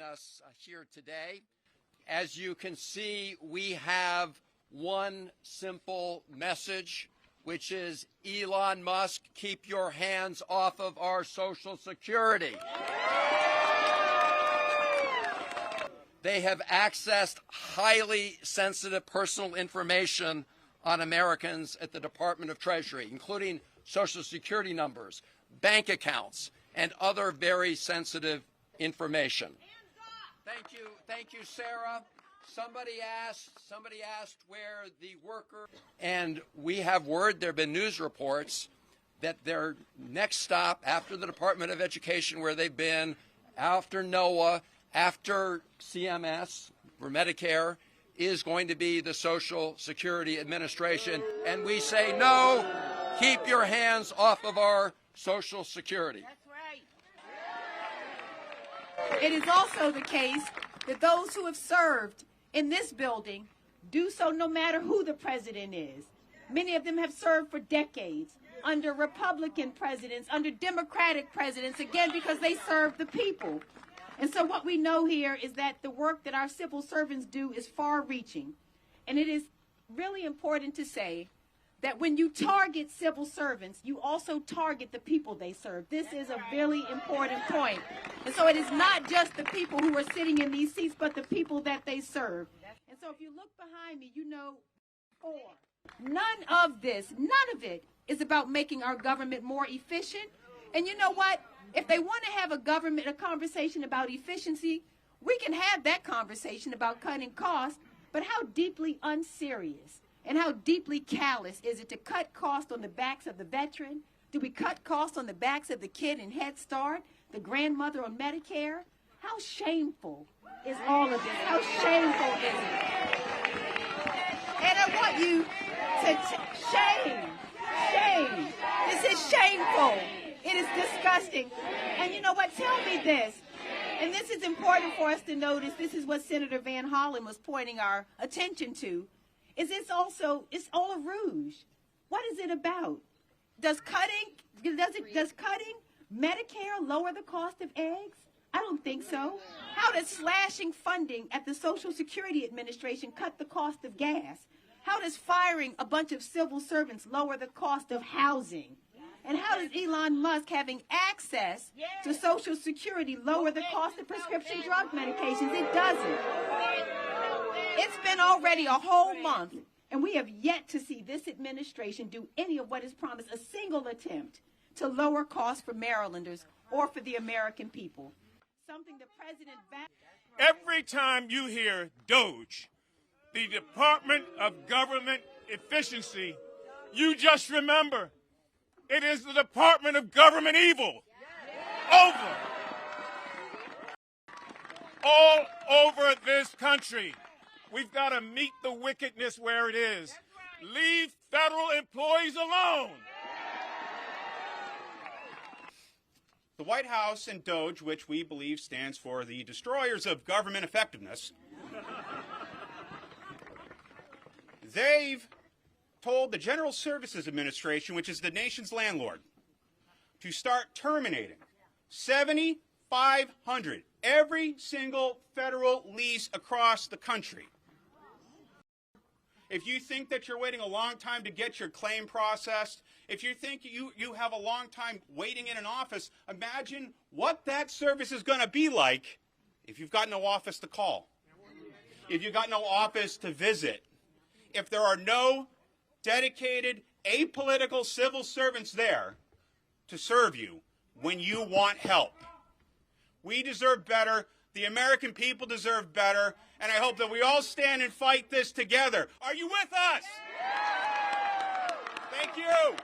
Us here today. As you can see, we have one simple message, which is Elon Musk, keep your hands off of our Social Security. They have accessed highly sensitive personal information on Americans at the Department of Treasury, including Social Security numbers, bank accounts, and other very sensitive information. Thank you, Sarah. Somebody asked where the worker, and we have word, there have been news reports that their next stop after the Department of Education, where they've been, after NOAA, after CMS for Medicare, is going to be the Social Security Administration. And we say, no, keep your hands off of our Social Security. That's right. It is also the case that those who have served in this building do so no matter who the president is. Many of them have served for decades under Republican presidents, under Democratic presidents, again, because they serve the people. And so what we know here is that the work that our civil servants do is far-reaching. And it is really important to say that when you target civil servants, you also target the people they serve. This is a really important point. And so it is not just the people who are sitting in these seats, but the people that they serve. And so if you look behind me, you know, none of it is about making our government more efficient. And you know what? If they want to have a conversation about efficiency, we can have that conversation about cutting costs, but how deeply unserious and how deeply callous is it to cut costs on the backs of the veteran? Do we cut costs on the backs of the kid in Head Start, the grandmother on Medicare? How shameful is all of this? How shameful is it? And I want you to shame. This is shameful. It is disgusting. And you know what? Tell me this. And this is important for us to notice. This is what Senator Van Hollen was pointing our attention to. It's all a rouge. What is it about? Does cutting Medicare lower the cost of eggs? I don't think so. How does slashing funding at the Social Security Administration cut the cost of gas? How does firing a bunch of civil servants lower the cost of housing? And how does Elon Musk having access to Social Security lower the cost of prescription drug medications? It doesn't. It's been already a whole month, and we have yet to see this administration do any of what is promised, a single attempt to lower costs for Marylanders or for the American people. Something the president... Every time you hear DOGE, the Department of Government Efficiency, you just remember it is the Department of Government Evil. All over this country. We've got to meet the wickedness where it is. Leave federal employees alone. The White House and DOGE, which we believe stands for the destroyers of government effectiveness, they've told the General Services Administration, which is the nation's landlord, to start terminating 7,500 every single federal lease across the country. If you think that you're waiting a long time to get your claim processed, if you think you have a long time waiting in an office, imagine what that service is going to be like if you've got no office to call, if you've got no office to visit, if there are no dedicated, apolitical civil servants there to serve you when you want help. We deserve better. The American people deserve better. And I hope that we all stand and fight this together. Are you with us? Thank you.